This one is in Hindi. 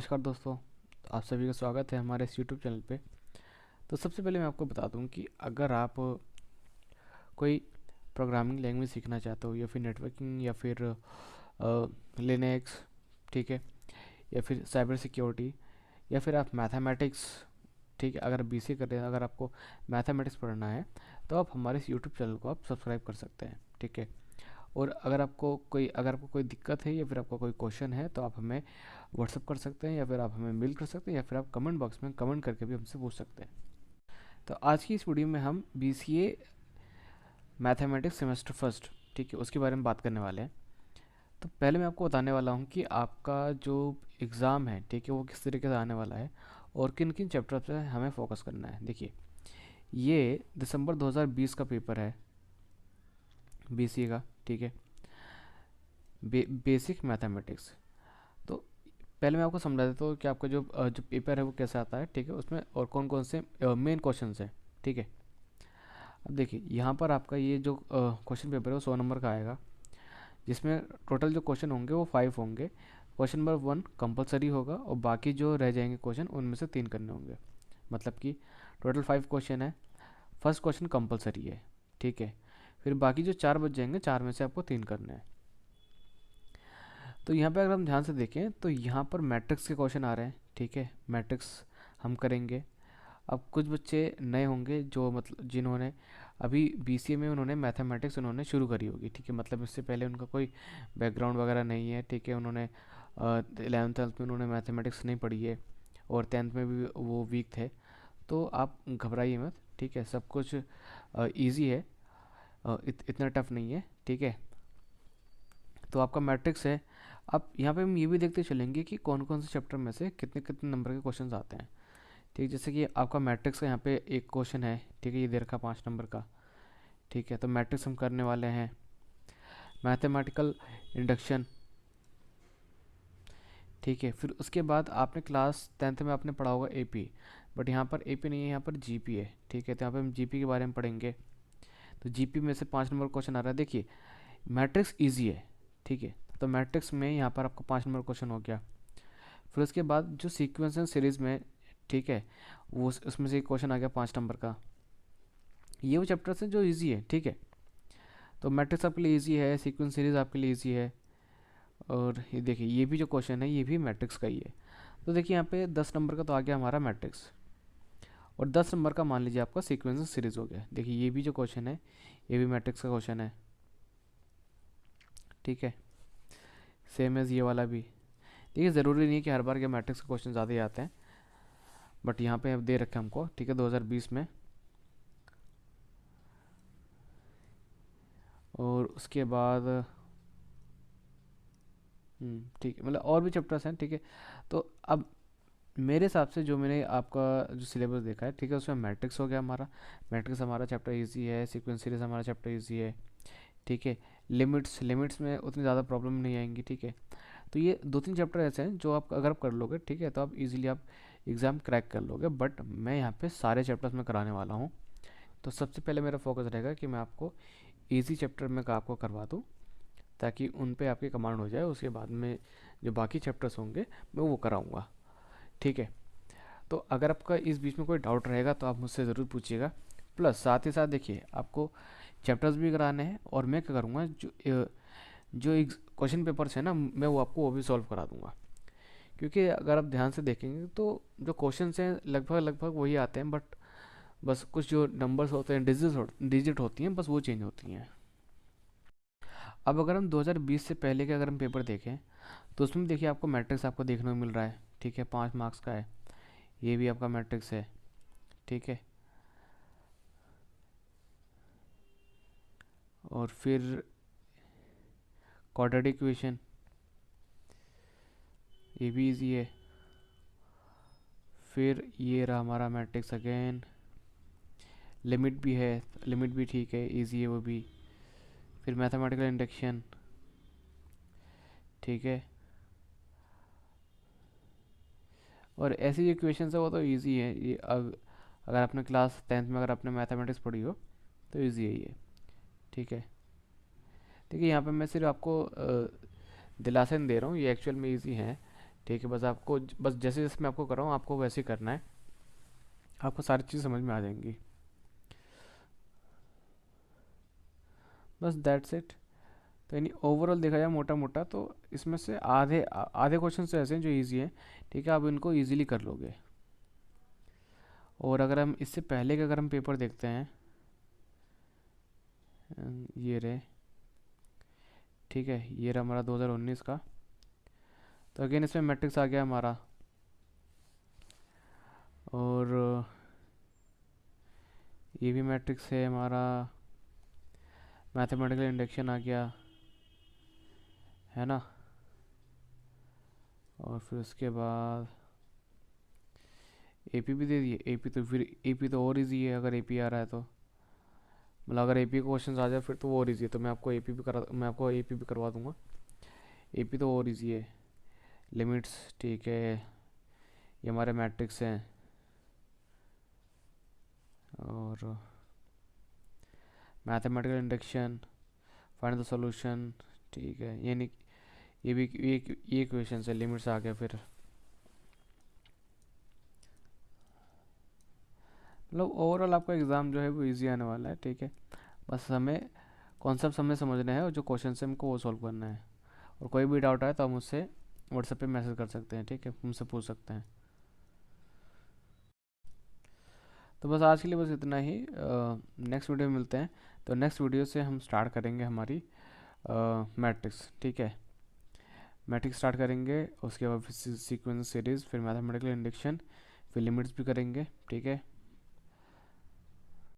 नमस्कार दोस्तों। आप सभी का स्वागत है हमारे इस यूट्यूब चैनल पे। तो सबसे पहले मैं आपको बता दूं कि अगर आप कोई प्रोग्रामिंग लैंग्वेज सीखना चाहते हो या फिर नेटवर्किंग या फिर लिनक्स, ठीक है, या फिर साइबर सिक्योरिटी या फिर आप मैथमेटिक्स, ठीक है, अगर बीसीए कर रहे हैं, अगर आपको मैथमेटिक्स पढ़ना है तो आप हमारे इस यूट्यूब चैनल को आप सब्सक्राइब कर सकते हैं, ठीक है। और अगर आपको कोई दिक्कत है या फिर आपका कोई क्वेश्चन है तो आप हमें व्हाट्सअप कर सकते हैं या फिर आप हमें मेल कर सकते हैं या फिर आप कमेंट बॉक्स में कमेंट करके भी हमसे पूछ सकते हैं। तो आज की इस वीडियो में हम बीसीए मैथमेटिक्स सेमेस्टर फर्स्ट, ठीक है, उसके बारे में बात करने वाले हैं। तो पहले मैं आपको बताने वाला हूँ कि आपका जो एग्ज़ाम है, ठीक है, वो किस तरीके से आने वाला है और किन किन चैप्टर पे हमें फोकस करना है। देखिए, ये दिसंबर 2020 का पेपर है बीसीए का, ठीक है, बेसिक मैथमेटिक्स। तो पहले मैं आपको समझा देता हूँ कि आपका जो पेपर है वो कैसे आता है, ठीक है, उसमें और कौन कौन से मेन क्वेश्चन हैं, ठीक है। अब देखिए, यहाँ पर आपका ये जो क्वेश्चन पेपर है वो 100 नंबर का आएगा, जिसमें टोटल जो क्वेश्चन होंगे वो 5 होंगे। क्वेश्चन नंबर 1 कंपलसरी होगा और बाकी जो रह जाएंगे क्वेश्चन उनमें से 3 करने होंगे। मतलब कि टोटल 5 क्वेश्चन है, फर्स्ट क्वेश्चन कंपलसरी है, ठीक है। फिर बाकी जो 4 बच जाएंगे, 4 में से आपको 3 करने हैं। तो यहाँ पे अगर हम ध्यान से देखें तो यहाँ पर मैट्रिक्स के क्वेश्चन आ रहे हैं, ठीक है, मैट्रिक्स हम करेंगे। अब कुछ बच्चे नए होंगे जो मतलब जिन्होंने अभी बीसीए में उन्होंने मैथमेटिक्स उन्होंने शुरू करी होगी, ठीक है, मतलब इससे पहले उनका कोई बैकग्राउंड वगैरह नहीं है, ठीक है, उन्होंने 11th 12th में उन्होंने मैथमेटिक्स नहीं पढ़ी है और 10th में भी वो वीक थे। तो आप घबराइए मत, ठीक है, सब कुछ ईजी है, इतना टफ नहीं है, ठीक है। तो आपका मैट्रिक्स है। अब यहाँ पे हम ये भी देखते चलेंगे कि कौन कौन से चैप्टर में से कितने कितने नंबर के क्वेश्चंस आते हैं, ठीक। जैसे कि आपका मैट्रिक्स का यहाँ पे एक क्वेश्चन है, ठीक है, ये दे रखा 5 नंबर का, ठीक है। तो मैट्रिक्स हम करने वाले हैं। मैथमेटिकल इंडक्शन, ठीक है। फिर उसके बाद आपने क्लास 10th में आपने पढ़ा होगा एपी, बट यहाँ पर एपी नहीं है, यहाँ पर जीपी है, ठीक है। तो यहाँ पे हम जीपी के बारे में पढ़ेंगे। तो जीपी में से 5 नंबर क्वेश्चन आ रहा है। देखिए, मैट्रिक्स ईजी है, ठीक है। तो मैट्रिक्स में यहाँ पर आपका 5 नंबर क्वेश्चन हो गया। फिर उसके बाद जो सीक्वेंस है सीरीज में, ठीक है, वो उसमें से एक क्वेश्चन आ गया 5 नंबर का। ये वो चैप्टर्स हैं जो इजी है, ठीक है। तो मैट्रिक्स आपके लिए इजी है, सीक्वेंस सीरीज आपके लिए इजी है। और ये देखिए, ये भी जो क्वेश्चन है ये भी मैट्रिक्स का ही है। तो देखिए, यहाँ पे 10 नंबर का तो आ गया हमारा मैट्रिक्स और 10 नंबर का मान लीजिए आपका सीक्वेंस सीरीज हो गया। देखिए, ये भी जो क्वेश्चन है ये भी मैट्रिक्स का क्वेश्चन है, ठीक है, सेम एज ये वाला भी। देखिए, ज़रूरी नहीं है कि हर बार के मैट्रिक्स के क्वेश्चन ज़्यादा ही आते हैं, बट यहाँ पे अब दे रखे हमको, ठीक है, 2020 में। और उसके बाद ठीक है, मतलब और भी चैप्टर्स हैं, ठीक है। तो अब मेरे हिसाब से जो मैंने आपका जो सिलेबस देखा है, ठीक है, उसमें मैट्रिक्स हो गया हमारा। मैट्रिक्स हमारा चैप्टर इजी है, सीक्वेंस सीरीज हमारा चैप्टर इजी है, ठीक है। लिमिट्स लिमिट्स में उतनी ज़्यादा प्रॉब्लम नहीं आएंगी, ठीक है। तो ये 2-3 चैप्टर ऐसे हैं जो आप अगर आप कर लोगे, ठीक है, तो आप इजीली आप एग्ज़ाम क्रैक कर लोगे। बट मैं यहाँ पे सारे चैप्टर्स में कराने वाला हूँ। तो सबसे पहले मेरा फोकस रहेगा कि मैं आपको इजी चैप्टर में का आपको करवा दूँ, ताकि उन पे आपकी कमांड हो जाए। उसके बाद में जो बाकी चैप्टर्स होंगे मैं वो कराऊंगा, ठीक है। तो अगर आपका इस बीच में कोई डाउट रहेगा तो आप मुझसे ज़रूर पूछिएगा। प्लस साथ ही साथ देखिए, आपको चैप्टर्स भी कराने हैं और मैं क्या करूँगा, जो क्वेश्चन पेपर्स हैं ना, मैं वो आपको वो भी सॉल्व करा दूंगा। क्योंकि अगर आप ध्यान से देखेंगे तो जो क्वेश्चंस हैं लगभग लगभग वही आते हैं, बट बस कुछ जो नंबर्स होते हैं, डिजिट होती हैं, बस वो चेंज होती हैं। अब अगर हम 2020 से पहले के अगर हम पेपर देखें तो उसमें देखिए, आपको मैट्रिक्स आपको देखने को मिल रहा है, ठीक है, 5 मार्क्स का है। ये भी आपका मैट्रिक्स है, ठीक है। और फिर क्वाड्रेटिक इक्वेशन, ये भी इजी है। फिर ये रहा हमारा मैट्रिक्स अगेन। लिमिट भी है, लिमिट भी ठीक है, इजी है वो भी। फिर मैथमेटिकल इंडक्शन, ठीक है। और ऐसी जो इक्वेशंस है वो तो इजी है। ये अगर आपने क्लास 10th में अगर आपने मैथमेटिक्स पढ़ी हो तो इजी है ये, ठीक है। देखिए, यहाँ पे मैं सिर्फ आपको दिलासा नहीं दे रहा हूँ, ये एक्चुअल में इजी है, ठीक है, बस आपको बस जैसे जैसे मैं आपको कर रहा हूँ आपको वैसे ही करना है, आपको सारी चीज़ समझ में आ जाएंगी। बस दैट्स इट। तो यानी ओवरऑल देखा जाए मोटा मोटा तो इसमें से आधे आधे क्वेश्चन तो ऐसे हैं जो इजी हैं, ठीक है, आप इनको इजीली कर लोगे। और अगर हम इससे पहले का अगर हम पेपर देखते हैं, ये रहे, ठीक है, ये रहा हमारा 2019 का। तो अगेन इसमें मैट्रिक्स आ गया हमारा, और ये भी मैट्रिक्स है हमारा, मैथमेटिकल इंडक्शन आ गया, है ना। और फिर उसके बाद एपी भी दे दिए। एपी तो फिर एपी तो और इजी है, अगर एपी आ रहा है तो, मतलब अगर एपी क्वेश्चन आ जाए फिर तो वो और इजी है, तो मैं आपको एपी भी करवा दूंगा। एपी तो और इजी है। लिमिट्स, ठीक है, ये हमारे मैट्रिक्स हैं। और mathematical induction, find the solution, ठीक है, ये नहीं, ये भी ये क्वेश्चन है, लिमिट्स आ गया फिर। मतलब ओवरऑल आपका एग्ज़ाम जो है वो इजी आने वाला है, ठीक है। बस हमें कॉन्सेप्ट हमें समझने हैं और जो क्वेश्चन है हमको वो सॉल्व करना है। और कोई भी डाउट आए तो आप मुझसे व्हाट्सएप पे मैसेज कर सकते हैं, ठीक है, मुझसे पूछ सकते हैं। तो बस आज के लिए बस इतना ही, नेक्स्ट वीडियो में मिलते हैं। तो नेक्स्ट वीडियो से हम स्टार्ट करेंगे हमारी मैट्रिक्स, ठीक है, मैट्रिक्स स्टार्ट करेंगे, उसके बाद फिर सीक्वेंस सीरीज, फिर मैथमेटिकल इंडक्शन, फिर लिमिट्स भी करेंगे, ठीक है।